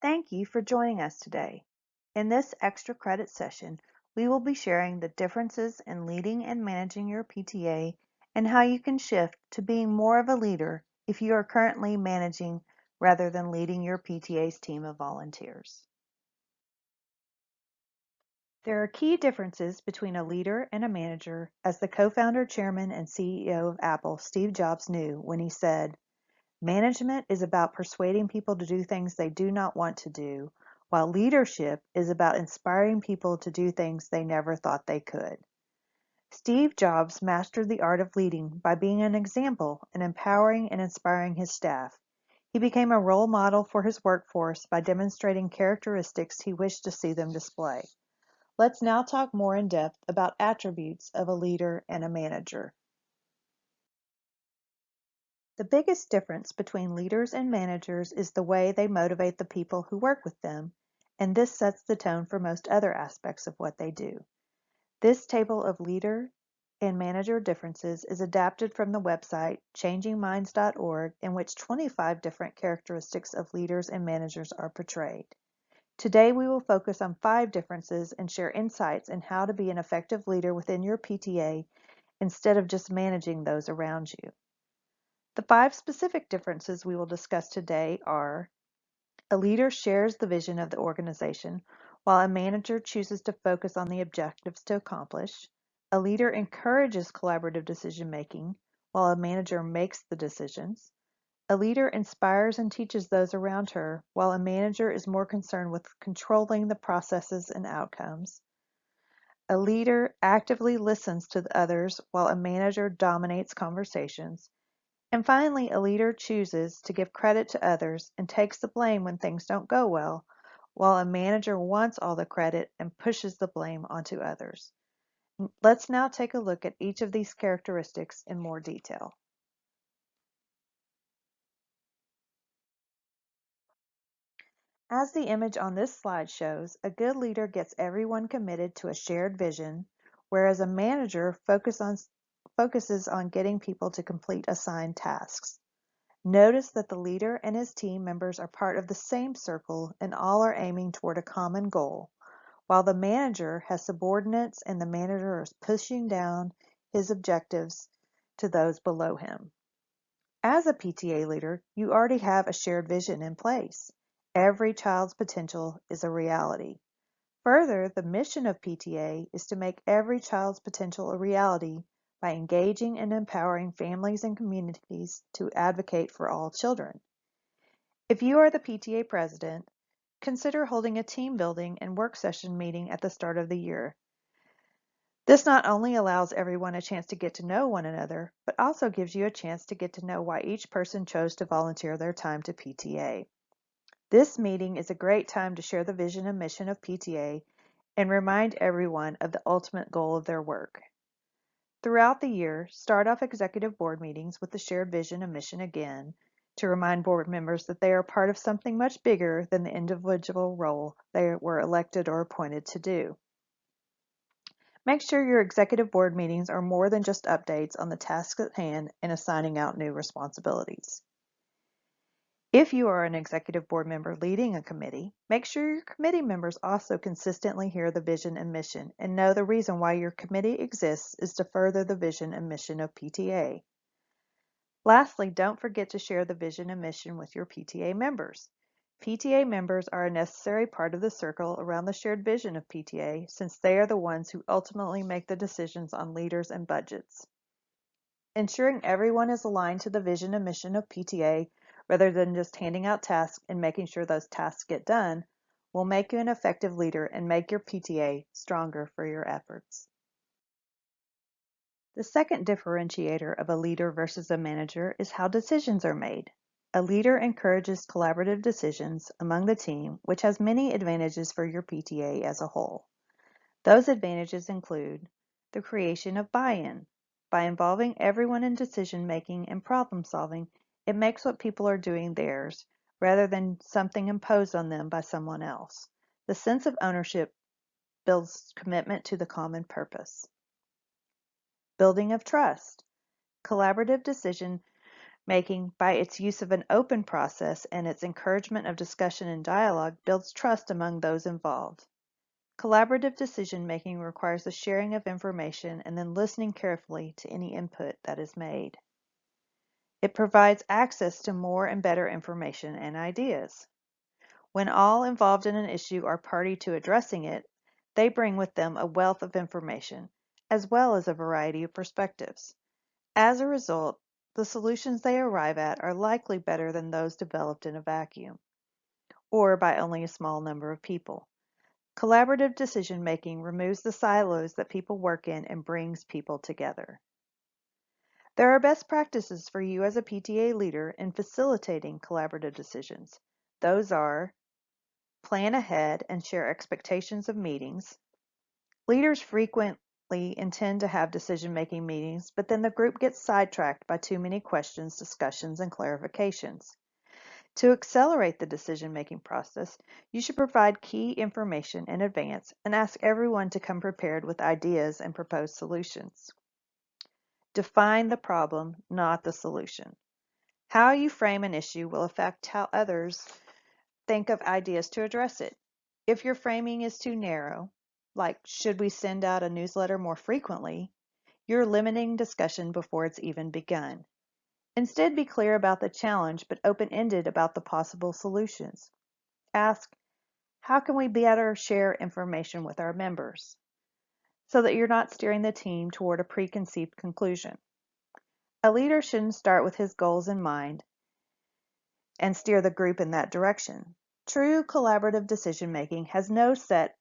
Thank you for joining us today. In this extra credit session, we will be sharing the differences in leading and managing your PTA and how you can shift to being more of a leader if you are currently managing rather than leading your PTA's team of volunteers. There are key differences between a leader and a manager, as the co-founder, chairman, and CEO of Apple, Steve Jobs, knew when he said, "Management is about persuading people to do things they do not want to do, while leadership is about inspiring people to do things they never thought they could." Steve Jobs mastered the art of leading by being an example and empowering and inspiring his staff. He became a role model for his workforce by demonstrating characteristics he wished to see them display. Let's now talk more in depth about attributes of a leader and a manager. The biggest difference between leaders and managers is the way they motivate the people who work with them, and this sets the tone for most other aspects of what they do. This table of leader and manager differences is adapted from the website changingminds.org, in which 25 different characteristics of leaders and managers are portrayed. Today we will focus on 5 differences and share insights in how to be an effective leader within your PTA instead of just managing those around you. The 5 specific differences we will discuss today are: a leader shares the vision of the organization, while a manager chooses to focus on the objectives to accomplish. A leader encourages collaborative decision-making, while a manager makes the decisions. A leader inspires and teaches those around her, while a manager is more concerned with controlling the processes and outcomes. A leader actively listens to the others, while a manager dominates conversations. And finally, a leader chooses to give credit to others and takes the blame when things don't go well, while a manager wants all the credit and pushes the blame onto others. Let's now take a look at each of these characteristics in more detail. As the image on this slide shows, a good leader gets everyone committed to a shared vision, whereas a manager focuses on getting people to complete assigned tasks. Notice that the leader and his team members are part of the same circle and all are aiming toward a common goal, while the manager has subordinates and the manager is pushing down his objectives to those below him. As a PTA leader, you already have a shared vision in place. Every child's potential is a reality. Further, the mission of PTA is to make every child's potential a reality by engaging and empowering families and communities to advocate for all children. If you are the PTA president, consider holding a team building and work session meeting at the start of the year. This not only allows everyone a chance to get to know one another, but also gives you a chance to get to know why each person chose to volunteer their time to PTA. This meeting is a great time to share the vision and mission of PTA and remind everyone of the ultimate goal of their work. Throughout the year, start off executive board meetings with the shared vision and mission again to remind board members that they are part of something much bigger than the individual role they were elected or appointed to do. Make sure your executive board meetings are more than just updates on the tasks at hand and assigning out new responsibilities. If you are an executive board member leading a committee, make sure your committee members also consistently hear the vision and mission and know the reason why your committee exists is to further the vision and mission of PTA. Lastly, don't forget to share the vision and mission with your PTA members. PTA members are a necessary part of the circle around the shared vision of PTA, since they are the ones who ultimately make the decisions on leaders and budgets. Ensuring everyone is aligned to the vision and mission of PTA, rather than just handing out tasks and making sure those tasks get done, will make you an effective leader and make your PTA stronger for your efforts. The second differentiator of a leader versus a manager is how decisions are made. A leader encourages collaborative decisions among the team, which has many advantages for your PTA as a whole. Those advantages include the creation of buy-in. By involving everyone in decision making and problem solving, it makes what people are doing theirs, rather than something imposed on them by someone else. The sense of ownership builds commitment to the common purpose. Building of trust. Collaborative decision making, by its use of an open process and its encouragement of discussion and dialogue, builds trust among those involved. Collaborative decision-making requires the sharing of information and then listening carefully to any input that is made. It provides access to more and better information and ideas. When all involved in an issue are party to addressing it, they bring with them a wealth of information, as well as a variety of perspectives. As a result, the solutions they arrive at are likely better than those developed in a vacuum, or by only a small number of people. Collaborative decision-making removes the silos that people work in and brings people together. There are best practices for you as a PTA leader in facilitating collaborative decisions. Those are: plan ahead and share expectations of meetings. Leaders frequently intend to have decision-making meetings, but then the group gets sidetracked by too many questions, discussions, and clarifications. To accelerate the decision-making process, you should provide key information in advance and ask everyone to come prepared with ideas and proposed solutions. Define the problem, not the solution. How you frame an issue will affect how others think of ideas to address it. If your framing is too narrow, like should we send out a newsletter more frequently, you're limiting discussion before it's even begun. Instead, be clear about the challenge but open-ended about the possible solutions. Ask, how can we better share information with our members, so that you're not steering the team toward a preconceived conclusion. A leader shouldn't start with his goals in mind and steer the group in that direction. True collaborative decision-making has no set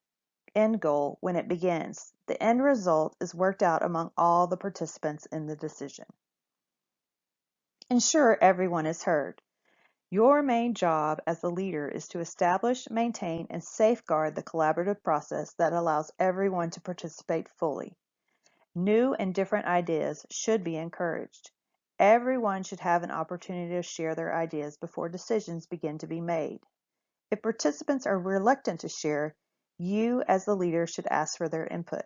end goal when it begins. The end result is worked out among all the participants in the decision. Ensure everyone is heard. Your main job as the leader is to establish, maintain, and safeguard the collaborative process that allows everyone to participate fully. New and different ideas should be encouraged. Everyone should have an opportunity to share their ideas before decisions begin to be made. If participants are reluctant to share, you as the leader should ask for their input.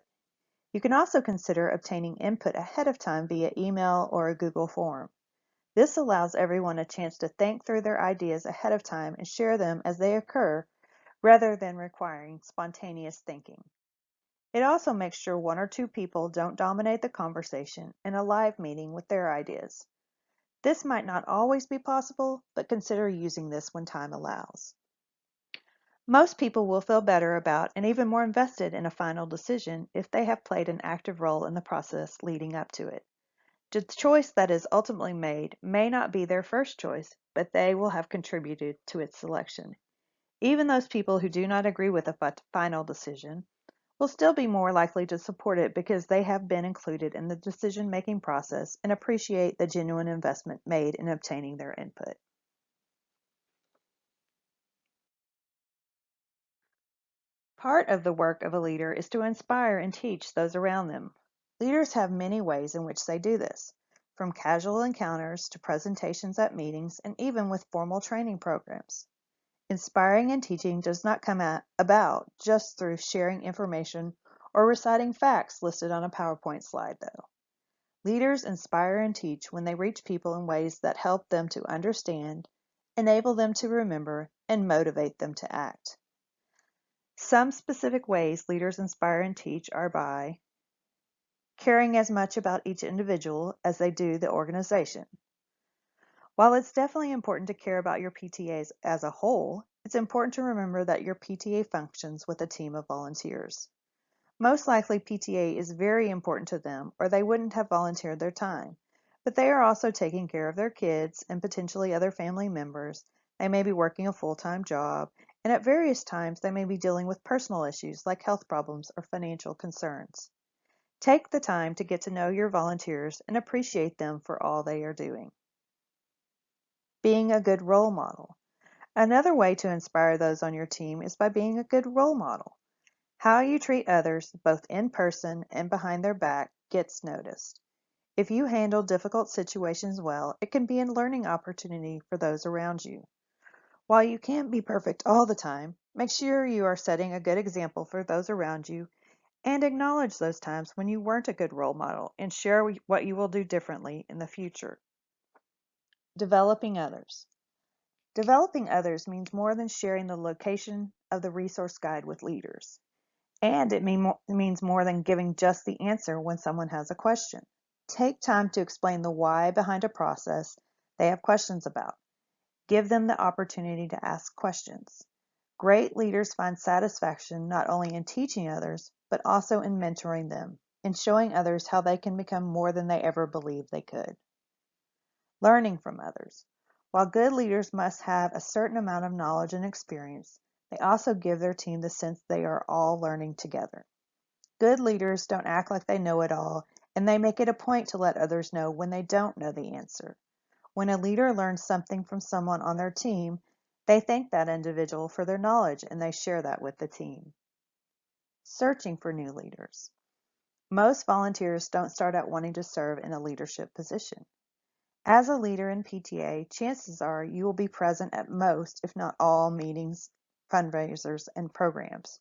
You can also consider obtaining input ahead of time via email or a Google form. This allows everyone a chance to think through their ideas ahead of time and share them as they occur, rather than requiring spontaneous thinking. It also makes sure one or two people don't dominate the conversation in a live meeting with their ideas. This might not always be possible, but consider using this when time allows. Most people will feel better about and even more invested in a final decision if they have played an active role in the process leading up to it. The choice that is ultimately made may not be their first choice, but they will have contributed to its selection. Even those people who do not agree with the final decision will still be more likely to support it because they have been included in the decision-making process and appreciate the genuine investment made in obtaining their input. Part of the work of a leader is to inspire and teach those around them. Leaders have many ways in which they do this, from casual encounters to presentations at meetings and even with formal training programs. Inspiring and teaching does not come about just through sharing information or reciting facts listed on a PowerPoint slide, though. Leaders inspire and teach when they reach people in ways that help them to understand, enable them to remember, and motivate them to act. Some specific ways leaders inspire and teach are by caring as much about each individual as they do the organization. While it's definitely important to care about your PTAs as a whole, it's important to remember that your PTA functions with a team of volunteers. Most likely PTA is very important to them or they wouldn't have volunteered their time, but they are also taking care of their kids and potentially other family members. They may be working a full-time job, and at various times they may be dealing with personal issues like health problems or financial concerns. Take the time to get to know your volunteers and appreciate them for all they are doing. Being a good role model. Another way to inspire those on your team is by being a good role model. How you treat others, both in person and behind their back, gets noticed. If you handle difficult situations well, it can be a learning opportunity for those around you. While you can't be perfect all the time, make sure you are setting a good example for those around you and acknowledge those times when you weren't a good role model and share what you will do differently in the future. Developing others. Developing others means more than sharing the location of the resource guide with leaders. And it means more than giving just the answer when someone has a question. Take time to explain the why behind a process they have questions about. Give them the opportunity to ask questions. Great leaders find satisfaction not only in teaching others, but also in mentoring them, in showing others how they can become more than they ever believed they could. Learning from others. While good leaders must have a certain amount of knowledge and experience, they also give their team the sense they are all learning together. Good leaders don't act like they know it all, and they make it a point to let others know when they don't know the answer. When a leader learns something from someone on their team, they thank that individual for their knowledge and they share that with the team. Searching for new leaders. Most volunteers don't start out wanting to serve in a leadership position. As a leader in PTA, chances are you will be present at most, if not all, meetings, fundraisers, and programs.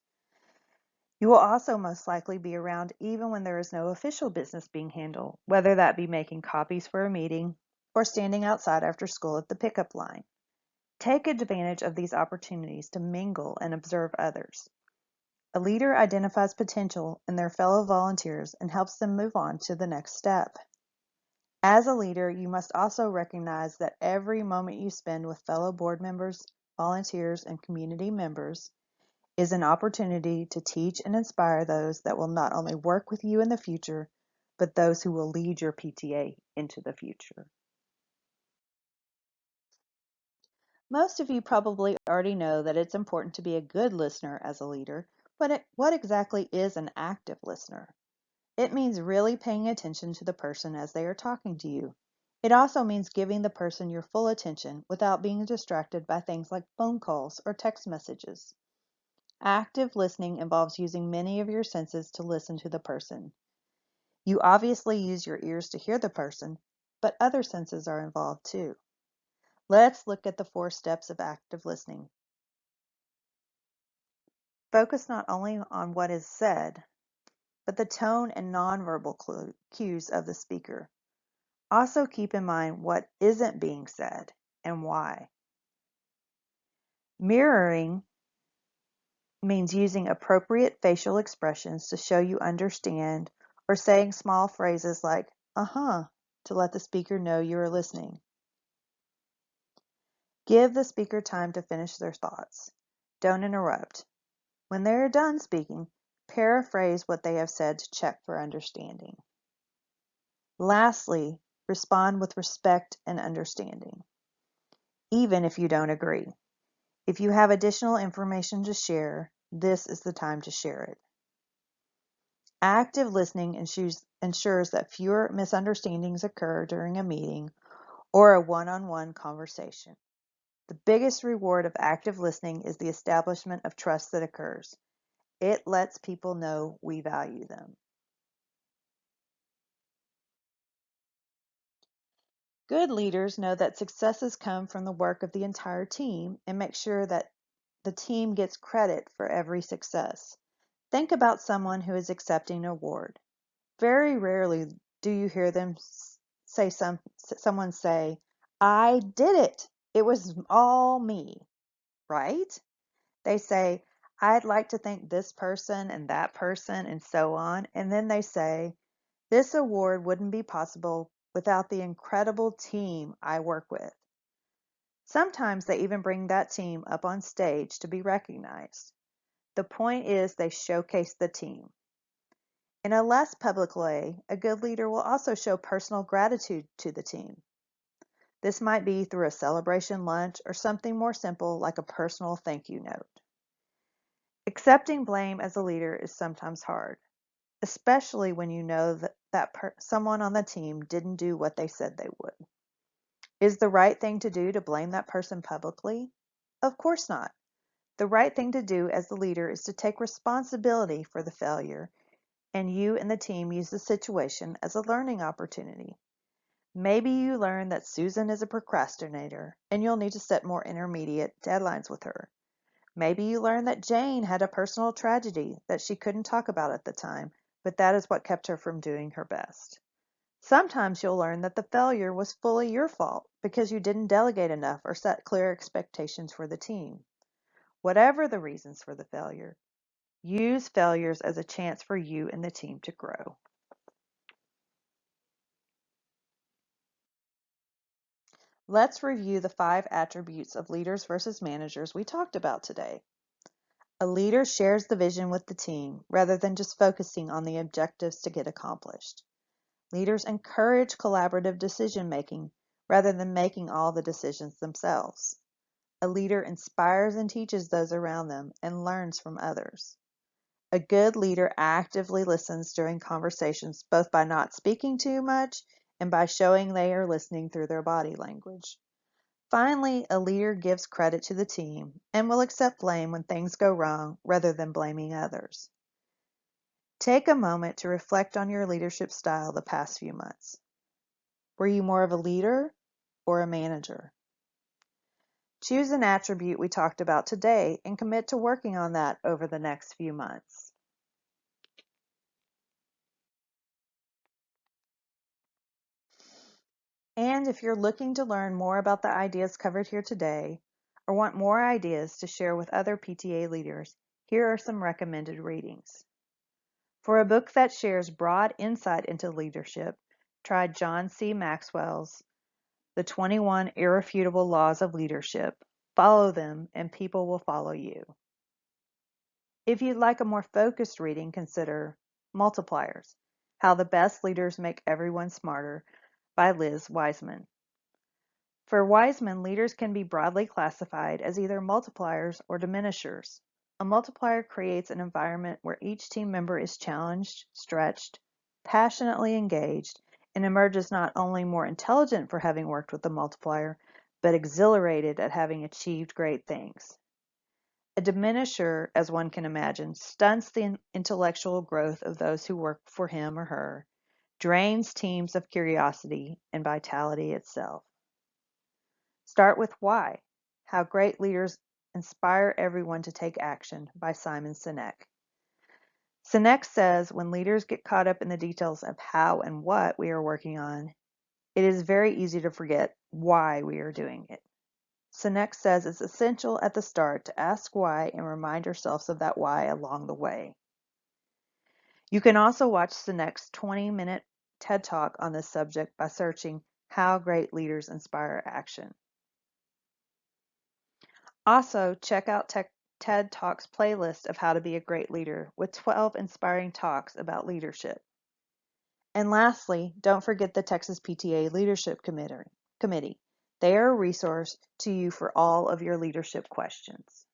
You will also most likely be around even when there is no official business being handled, whether that be making copies for a meeting or standing outside after school at the pickup line. Take advantage of these opportunities to mingle and observe others. A leader identifies potential in their fellow volunteers and helps them move on to the next step. As a leader, you must also recognize that every moment you spend with fellow board members, volunteers, and community members is an opportunity to teach and inspire those that will not only work with you in the future, but those who will lead your PTA into the future. Most of you probably already know that it's important to be a good listener as a leader, but what exactly is an active listener? It means really paying attention to the person as they are talking to you. It also means giving the person your full attention without being distracted by things like phone calls or text messages. Active listening involves using many of your senses to listen to the person. You obviously use your ears to hear the person, but other senses are involved too. Let's look at the 4 steps of active listening. Focus not only on what is said, but the tone and nonverbal cues of the speaker. Also keep in mind what isn't being said and why. Mirroring means using appropriate facial expressions to show you understand, or saying small phrases like, uh-huh, to let the speaker know you are listening. Give the speaker time to finish their thoughts. Don't interrupt. When they are done speaking, paraphrase what they have said to check for understanding. Lastly, respond with respect and understanding, even if you don't agree. If you have additional information to share, this is the time to share it. Active listening ensures that fewer misunderstandings occur during a meeting or a one-on-one conversation. The biggest reward of active listening is the establishment of trust that occurs. It lets people know we value them. Good leaders know that successes come from the work of the entire team and make sure that the team gets credit for every success. Think about someone who is accepting an award. Very rarely do you hear them someone say, "I did it. It was all me," right? They say, "I'd like to thank this person and that person," and so on. And then they say, "This award wouldn't be possible without the incredible team I work with." Sometimes they even bring that team up on stage to be recognized. The point is they showcase the team. In a less public way, a good leader will also show personal gratitude to the team. This might be through a celebration lunch or something more simple like a personal thank you note. Accepting blame as a leader is sometimes hard, especially when you know that someone on the team didn't do what they said they would. Is the right thing to do to blame that person publicly? Of course not. The right thing to do as the leader is to take responsibility for the failure, and you and the team use the situation as a learning opportunity. Maybe you learn that Susan is a procrastinator and you'll need to set more intermediate deadlines with her. Maybe you learn that Jane had a personal tragedy that she couldn't talk about at the time, but that is what kept her from doing her best. Sometimes you'll learn that the failure was fully your fault because you didn't delegate enough or set clear expectations for the team. Whatever the reasons for the failure, use failures as a chance for you and the team to grow. Let's review the 5 attributes of leaders versus managers we talked about today. A leader shares the vision with the team rather than just focusing on the objectives to get accomplished. Leaders encourage collaborative decision-making rather than making all the decisions themselves. A leader inspires and teaches those around them and learns from others. A good leader actively listens during conversations, both by not speaking too much and by showing they are listening through their body language. Finally, a leader gives credit to the team and will accept blame when things go wrong rather than blaming others. Take a moment to reflect on your leadership style the past few months. Were you more of a leader or a manager? Choose an attribute we talked about today and commit to working on that over the next few months. And if you're looking to learn more about the ideas covered here today, or want more ideas to share with other PTA leaders, here are some recommended readings. For a book that shares broad insight into leadership, try John C. Maxwell's The 21 Irrefutable Laws of Leadership. Follow them and people will follow you. If you'd like a more focused reading, consider Multipliers, How the Best Leaders Make Everyone Smarter by Liz Wiseman. For Wiseman, leaders can be broadly classified as either multipliers or diminishers. A multiplier creates an environment where each team member is challenged, stretched, passionately engaged, and emerges not only more intelligent for having worked with the multiplier, but exhilarated at having achieved great things. A diminisher, as one can imagine, stunts the intellectual growth of those who work for him or her, drains teams of curiosity and vitality itself. Start with Why? How Great Leaders Inspire Everyone to Take Action by Simon Sinek. Sinek says when leaders get caught up in the details of how and what we are working on, it is very easy to forget why we are doing it. Sinek says it's essential at the start to ask why and remind ourselves of that why along the way. You can also watch Sinek's 20-minute TED Talk on this subject by searching How Great Leaders Inspire Action. Also, check out TED Talks playlist of How to Be a Great Leader with 12 inspiring talks about leadership. And lastly, don't forget the Texas PTA Leadership Committee. They are a resource to you for all of your leadership questions.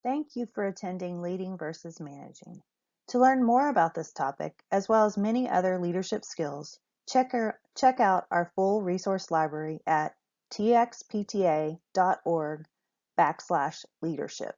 Thank you for attending Leading versus Managing. To learn more about this topic, as well as many other leadership skills, check out our full resource library at txpta.org/leadership.